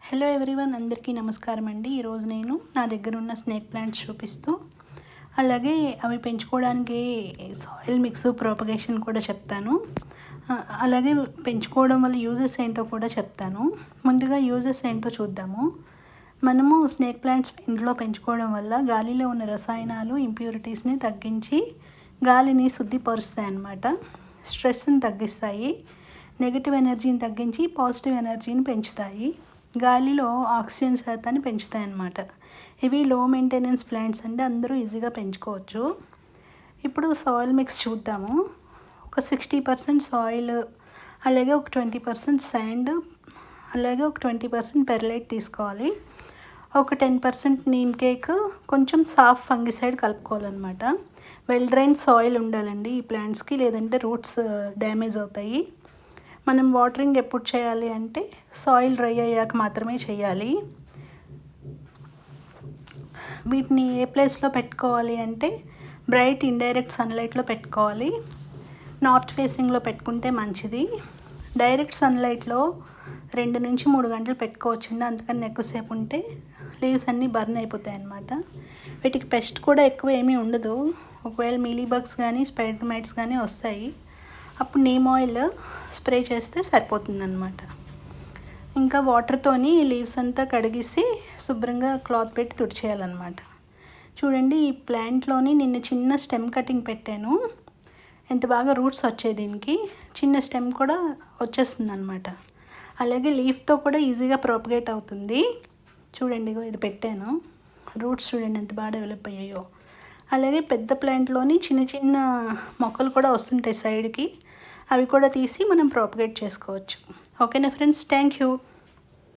Hello everyone, అందరికీ నమస్కారం అండి. ఈరోజు నేను నా దగ్గర ఉన్న స్నేక్ ప్లాంట్స్ చూపిస్తూ అలాగే అవి పెంచుకోవడానికి సాయిల్ మిక్స్ ప్రోపగేషన్ కూడా చెప్తాను. అలాగే పెంచుకోవడం వల్ల యూజెస్ ఏంటో కూడా చెప్తాను. ముందుగా యూజెస్ ఏంటో చూద్దాము. మనము స్నేక్ ప్లాంట్స్ ఇంట్లో పెంచుకోవడం వల్ల గాలిలో ఉన్న రసాయనాలు ఇంప్యూరిటీస్ని తగ్గించి గాలిని శుద్ధిపరుస్తాయి అన్నమాట. స్ట్రెస్ని తగ్గిస్తాయి, నెగిటివ్ ఎనర్జీని తగ్గించి పాజిటివ్ ఎనర్జీని పెంచుతాయి, గాలిలో ఆక్సిజన్ శాతాన్ని పెంచుతాయి అన్నమాట. ఇవి లో మెయింటెనెన్స్ ప్లాంట్స్ అంటే అందరూ ఈజీగా పెంచుకోవచ్చు. ఇప్పుడు సాయిల్ మిక్స్ చూద్దాము. ఒక 60% సాయిల్, అలాగే ఒక 20% శాండ్, అలాగే ఒక 20% పెర్లైట్ తీసుకోవాలి. ఒక 10% నీమ్ కేక్, కొంచెం సాఫ్ట్ ఫంగిసైడ్ కలుపుకోవాలన్నమాట. వెల్ డ్రైన్ సాయిల్ ఉండాలండి ఈ ప్లాంట్స్కి, లేదంటే రూట్స్ డ్యామేజ్ అవుతాయి. మనం వాటరింగ్ ఎప్పుడు చేయాలి అంటే సాయిల్ డ్రై అయ్యాక మాత్రమే చేయాలి. వీటిని ఏ ప్లేస్లో పెట్టుకోవాలి అంటే బ్రైట్ ఇండైరెక్ట్ సన్లైట్లో పెట్టుకోవాలి. నార్త్ ఫేసింగ్లో పెట్టుకుంటే మంచిది. డైరెక్ట్ సన్లైట్లో 2 నుంచి 3 గంటలు పెట్టుకోవచ్చండి. అందుకని ఎక్కువసేపు ఉంటే లీవ్స్ అన్నీ బర్న్ అయిపోతాయి అన్నమాట. వీటికి పెస్ట్ కూడా ఎక్కువ ఏమీ ఉండదు. ఒకవేళ మీలీ బగ్స్ కానీ స్పైడర్ మైట్స్ కానీ వస్తాయి, అప్పుడు నీమ్ ఆయిల్ స్ప్రే చేస్తే సరిపోతుందన్నమాట. ఇంకా వాటర్తోని లీవ్స్ అంతా కడిగేసి శుభ్రంగా క్లాత్ పెట్టి తుడిచేయాలన్నమాట. చూడండి, ఈ ప్లాంట్లోని నిన్న చిన్న స్టెమ్ కటింగ్ పెట్టాను. ఎంత బాగా రూట్స్ వచ్చాయి దీనికి. చిన్న స్టెమ్ కూడా వచ్చేస్తుంది అన్నమాట. అలాగే లీఫ్తో కూడా ఈజీగా ప్రాపగేట్ అవుతుంది. చూడండి, ఇది పెట్టాను. రూట్స్ చూడండి ఎంత బాగా డెవలప్ అయ్యాయో. అలాగే పెద్ద ప్లాంట్లోని చిన్న చిన్న మొక్కలు కూడా వస్తుంటాయి సైడ్కి, అవి కూడా తీసి మనం ప్రాపగేట్ చేసుకోవచ్చు. ఓకేనా ఫ్రెండ్స్, థ్యాంక్ యూ.